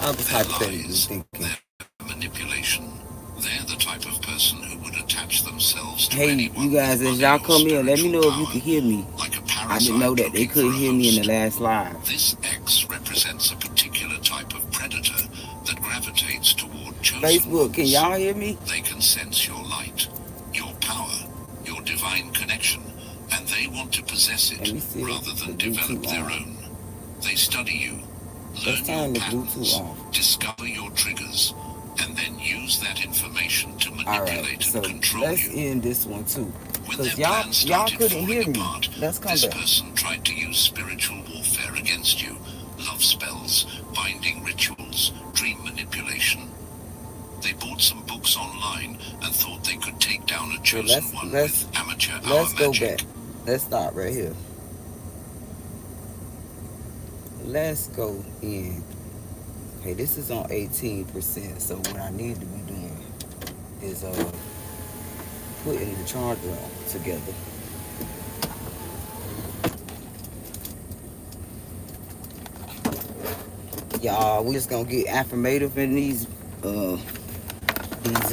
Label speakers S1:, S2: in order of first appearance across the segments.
S1: I was
S2: Their
S1: hypothetically
S2: lies,
S1: thinking.
S2: their manipulation. They're the type of person who would attach themselves to
S1: Hey, you
S2: anyone
S1: guys, as
S2: under
S1: y'all
S2: your
S1: come in, let me
S2: spiritual
S1: know if you
S2: power,
S1: can hear me.
S2: like a
S1: I didn't know
S2: parasite
S1: that they
S2: looking for
S1: couldn't
S2: a
S1: hear me in the
S2: host.
S1: last live.
S2: This X represents a particular type of predator that gravitates toward chosen
S1: Facebook, can
S2: ones.
S1: y'all hear me?
S2: They can sense your light, your power, your divine connection, and they want to possess
S1: Let
S2: it
S1: me see
S2: rather
S1: the
S2: than develop
S1: Bluetooth
S2: their
S1: on.
S2: own. They study you,
S1: Let's
S2: learn your
S1: turn the Bluetooth
S2: patterns,
S1: off.
S2: discover your triggers, and then use that information to
S1: Alright,
S2: manipulate and
S1: so
S2: control
S1: let's
S2: you.
S1: end this one too.
S2: When
S1: Cause
S2: their
S1: y'all
S2: plans
S1: y'all
S2: started
S1: couldn't
S2: falling
S1: hear me.
S2: apart,
S1: Let's come
S2: this
S1: back.
S2: person tried to use spiritual warfare against you. Love spells, binding rituals, dream manipulation. They bought some books online and thought they could take down a
S1: So
S2: chosen one with amateur hour
S1: let's go back.
S2: magic.
S1: Let's start right here. Let's go in. Okay, this is on 18%. So what I need to be doing is putting the charger on together. Y'all, we just gonna get affirmative in these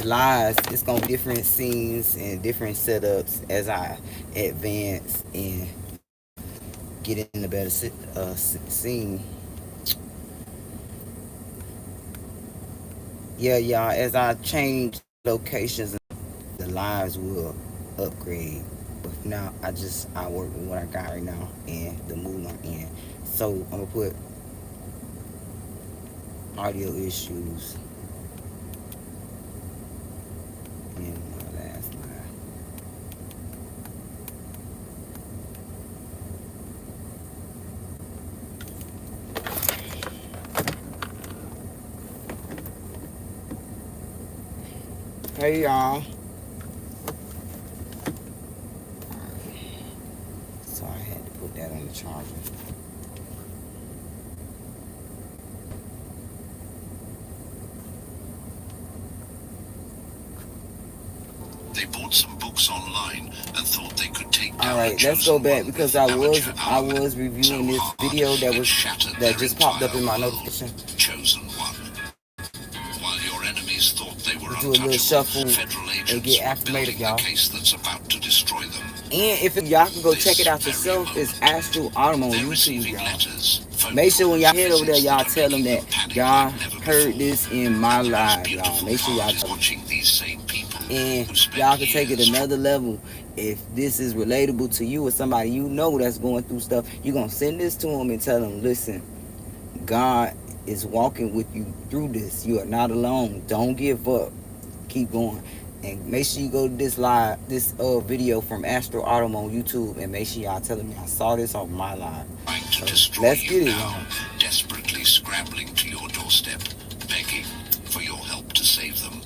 S1: lives. It's gonna be different scenes and different setups as I advance and get in the better scene. Yeah, y'all, as I change locations, the lives will upgrade. But now I work with what I got right now and the mood I'm in. So I'm gonna put audio issues in my last live. Hey y'all. So I had to put that on the charger.
S2: They bought some books online and thought they could take down
S1: Alright, let's go back because I was reviewing this video that just popped up in my notification.
S2: Chosen one. While your enemies thought they were
S1: Do a little
S2: untouchable,
S1: shuffle
S2: federal
S1: and
S2: agents
S1: get
S2: were
S1: affirmative,
S2: building the
S1: y'all.
S2: case that's about to destroy them.
S1: And if y'all can go check it
S2: This
S1: out
S2: very
S1: yourself, it's
S2: moment,
S1: Astral Autumn on
S2: they're
S1: YouTube,
S2: receiving
S1: y'all.
S2: letters, phone
S1: Make sure when y'all
S2: calls,
S1: head over there,
S2: visits
S1: y'all
S2: that are
S1: tell them
S2: making
S1: that
S2: them panic
S1: y'all
S2: like never
S1: heard
S2: before.
S1: this in my
S2: And the most
S1: live, y'all.
S2: beautiful
S1: Make sure y'all
S2: part is
S1: tell them.
S2: watching these same people
S1: And
S2: who spent
S1: y'all can take it
S2: years
S1: another level. If this is relatable to you or somebody you know that's going through stuff, you're going to send this to them and tell them, listen, God is walking with you through this. You are not alone. Don't give up. Keep going. And make sure you go to this video from Astro Autumn on YouTube, and make sure y'all telling me I saw this on my live.
S2: trying to
S1: So
S2: destroy
S1: let's
S2: you
S1: get it,
S2: now,
S1: y'all.
S2: desperately scrambling to your doorstep, begging for your help to save them.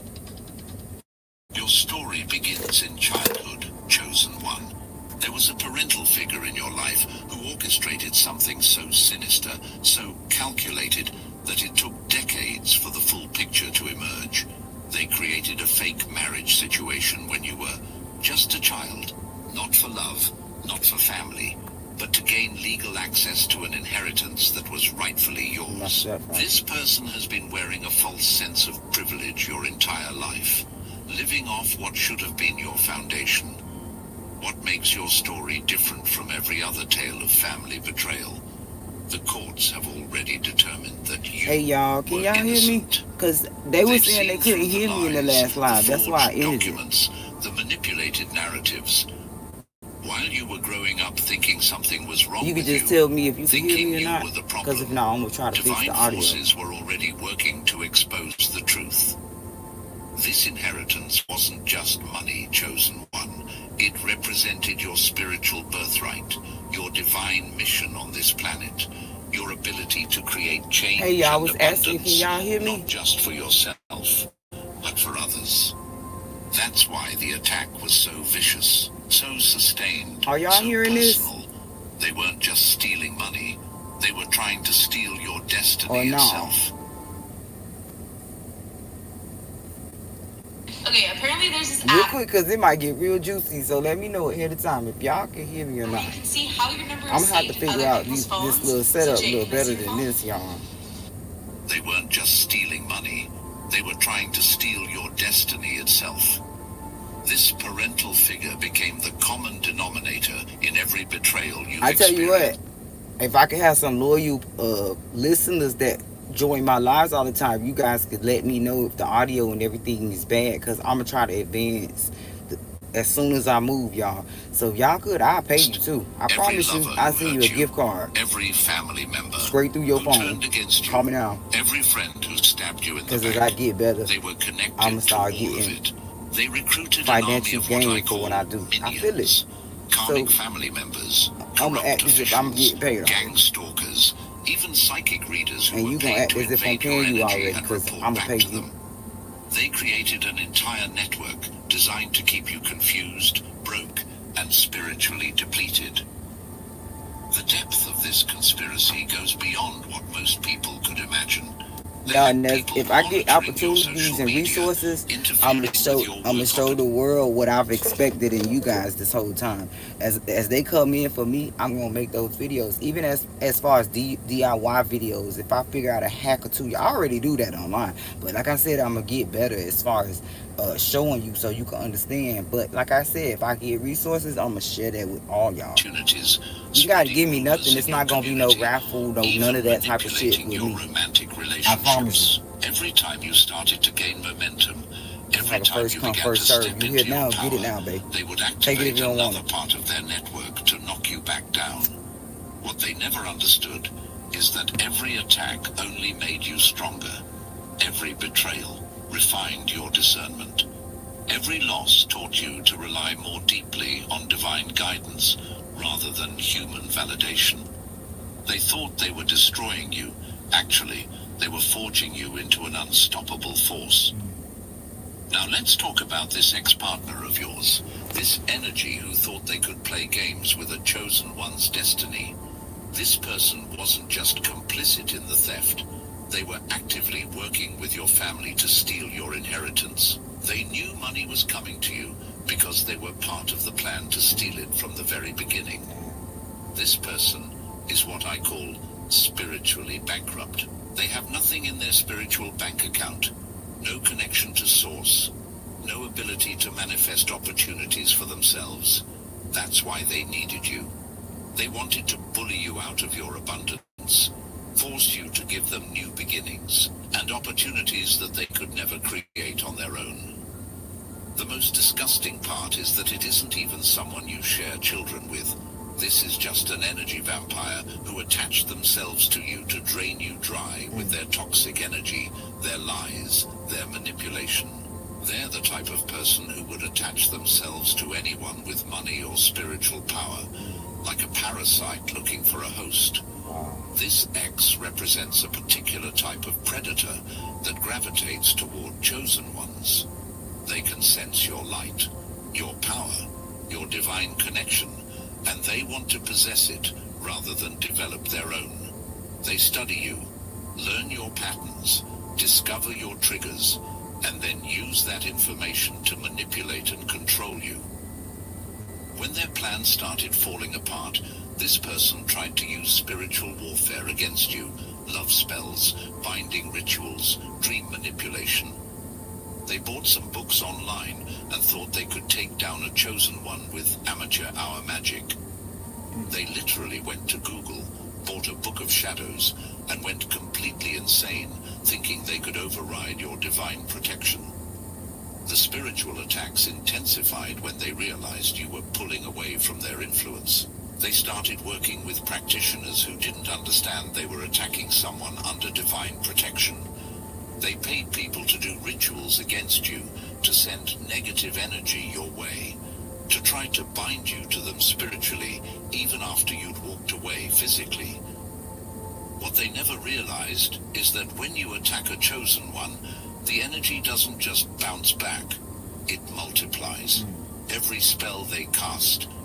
S2: Your story begins in childhood, chosen one. There was a parental figure in your life who orchestrated something so sinister, so calculated, that it took decades for the full picture to emerge. They created a fake marriage situation when you were just a child, not for love, not for family, but to gain legal access to an inheritance that was rightfully yours. This person has been wearing a false sense of privilege your entire life, living off what should have been your foundation. What makes your story different from every other tale of family betrayal? The courts have already determined that you
S1: Hey y'all, can
S2: were
S1: y'all hear me?
S2: innocent.
S1: Because they were
S2: They've
S1: saying they
S2: seen
S1: couldn't
S2: through the
S1: hear me in the
S2: lies,
S1: last
S2: the
S1: live. That's why I
S2: forged
S1: ended it.
S2: documents, the manipulated narratives. While you were growing up thinking something was wrong
S1: You can
S2: with
S1: just
S2: you,
S1: tell me if you can hear
S2: thinking
S1: me or
S2: you
S1: not.
S2: were the
S1: Because if
S2: problem,
S1: not, I'm going to try to fix the
S2: divine
S1: audio.
S2: forces were already working to expose the truth. This inheritance wasn't just money, chosen one. It represented your spiritual birthright, your divine mission on this planet, your ability to create change
S1: Hey y'all,
S2: and
S1: was asking,
S2: abundance,
S1: can y'all hear me?
S2: not just for yourself, but for others. That's why the attack was so vicious, so sustained,
S1: Are y'all
S2: so
S1: hearing this?
S2: personal. They weren't just stealing money, they were trying to steal your destiny
S1: Or no?
S2: itself.
S3: Okay, apparently there's this
S1: Real
S3: app
S1: quick, because it might get real juicy. So let me know ahead of time if y'all can hear me or
S3: where
S1: not.
S3: you can see how your number
S1: I'm
S3: is
S1: going to have to
S3: saved in
S1: figure
S3: other
S1: out
S3: people's
S1: this
S3: phones.
S1: little
S3: So
S1: setup a
S3: Jake,
S1: little
S3: can this
S1: better
S3: your
S1: than
S3: phone?
S1: this, y'all.
S2: They weren't just stealing money, they were trying to steal your destiny itself. This parental figure became the common denominator in every betrayal you've
S1: I tell you what,
S2: experienced.
S1: if I could have some loyal listeners that join my lives all the time, you guys could let me know if the audio and everything is bad, because I'm gonna try to advance as soon as I move, y'all. So if y'all could, I'll pay you too. I
S2: Every
S1: promise you,
S2: lover
S1: I'll
S2: who
S1: send you
S2: hurt
S1: a gift
S2: you,
S1: card
S2: every family member
S1: straight through your
S2: who
S1: phone.
S2: turned against
S1: Call
S2: you,
S1: me now,
S2: every friend who stabbed you in the
S1: because as I
S2: back,
S1: get better,
S2: they were connected
S1: I'm gonna
S2: to
S1: start
S2: all of
S1: getting
S2: it. They recruited an army
S1: financial
S2: of what I
S1: gain for
S2: call
S1: what I do. I feel it.
S2: minions,
S1: So
S2: calming family members,
S1: I'm gonna
S2: corrupt
S1: act as if I'm
S2: officials,
S1: getting paid
S2: gang
S1: already,
S2: stalkers, even psychic readers who
S1: and
S2: were
S1: you gonna
S2: paid
S1: act
S2: to
S1: as if I'm
S2: invade your
S1: paying you
S2: energy
S1: already,
S2: and
S1: because
S2: report
S1: I'm gonna
S2: back
S1: pay
S2: to
S1: you.
S2: them. They created an entire network designed to keep you confused, broke, and spiritually depleted. The depth of this conspiracy goes beyond what most people could imagine. They
S1: Yeah,
S2: had
S1: and
S2: people
S1: if I get
S2: monitoring your
S1: opportunities
S2: social
S1: and
S2: media,
S1: resources,
S2: interfering with your
S1: I'm gonna
S2: work
S1: show the world what I've expected in you guys this whole time. As they come in for me, I'm gonna make those videos. Even as far as DIY videos, if I figure out a hack or two, I already do that online. But like I said, I'm gonna get better as far as showing you so you can understand. But like I said, if I get resources, I'm gonna share that with all y'all.
S2: opportunities,
S1: You gotta give me
S2: spreading
S1: nothing.
S2: rumors
S1: It's
S2: in your
S1: not gonna be no
S2: community,
S1: raffle, no none of
S2: even
S1: that type of shit
S2: manipulating
S1: with
S2: your
S1: me.
S2: romantic
S1: I promise
S2: relationships.
S1: you.
S2: Every time you started to gain momentum,
S1: It's
S2: every
S1: like a
S2: time
S1: first
S2: you
S1: come,
S2: began to
S1: first serve.
S2: step
S1: You here
S2: into your
S1: now, get it
S2: power,
S1: now, babe.
S2: they would
S1: Take it if
S2: activate
S1: you don't want
S2: another
S1: it.
S2: part of their network to knock you back down. What they never understood is that every attack only made you stronger. Every betrayal refined your discernment. Every loss taught you to rely more deeply on divine guidance rather than human validation. They thought they were destroying you. Actually, they were forging you into an unstoppable force. Now let's talk about this ex-partner of yours. This energy who thought they could play games with a chosen one's destiny. This person wasn't just complicit in the theft. They were actively working with your family to steal your inheritance. They knew money was coming to you because they were part of the plan to steal it from the very beginning. This person is what I call spiritually bankrupt. They have nothing in their spiritual bank account, no connection to source, no ability to manifest opportunities for themselves. That's why they needed you. They wanted to bully you out of your abundance, force you to give them new beginnings, and opportunities that they could never create on their own. The most disgusting part is that it isn't even someone you share children with. This is just an energy vampire who attached themselves to you to drain you dry with their toxic energy, their lies, their manipulation. They're the type of person who would attach themselves to anyone with money or spiritual power, like a parasite looking for a host. This X represents a particular type of predator that gravitates toward chosen ones. They can sense your light, your power, your divine connection, and they want to possess it rather than develop their own. They study you, learn your patterns, discover your triggers, and then use that information to manipulate and control you. When their plan started falling apart, this person tried to use spiritual warfare against you, love spells, binding rituals, dream manipulation. They bought some books online and thought they could take down a chosen one with amateur hour magic. They literally went to Google, bought a book of shadows, and went completely insane, thinking they could override your divine protection. The spiritual attacks intensified when they realized you were pulling away from their influence. They started working with practitioners who didn't understand they were attacking someone under divine protection. They paid people to do rituals against you, to send negative energy your way, to try to bind you to them spiritually, even after you'd walked away physically. What they never realized is that when you attack a chosen one, the energy doesn't just bounce back, it multiplies. Every spell they cast,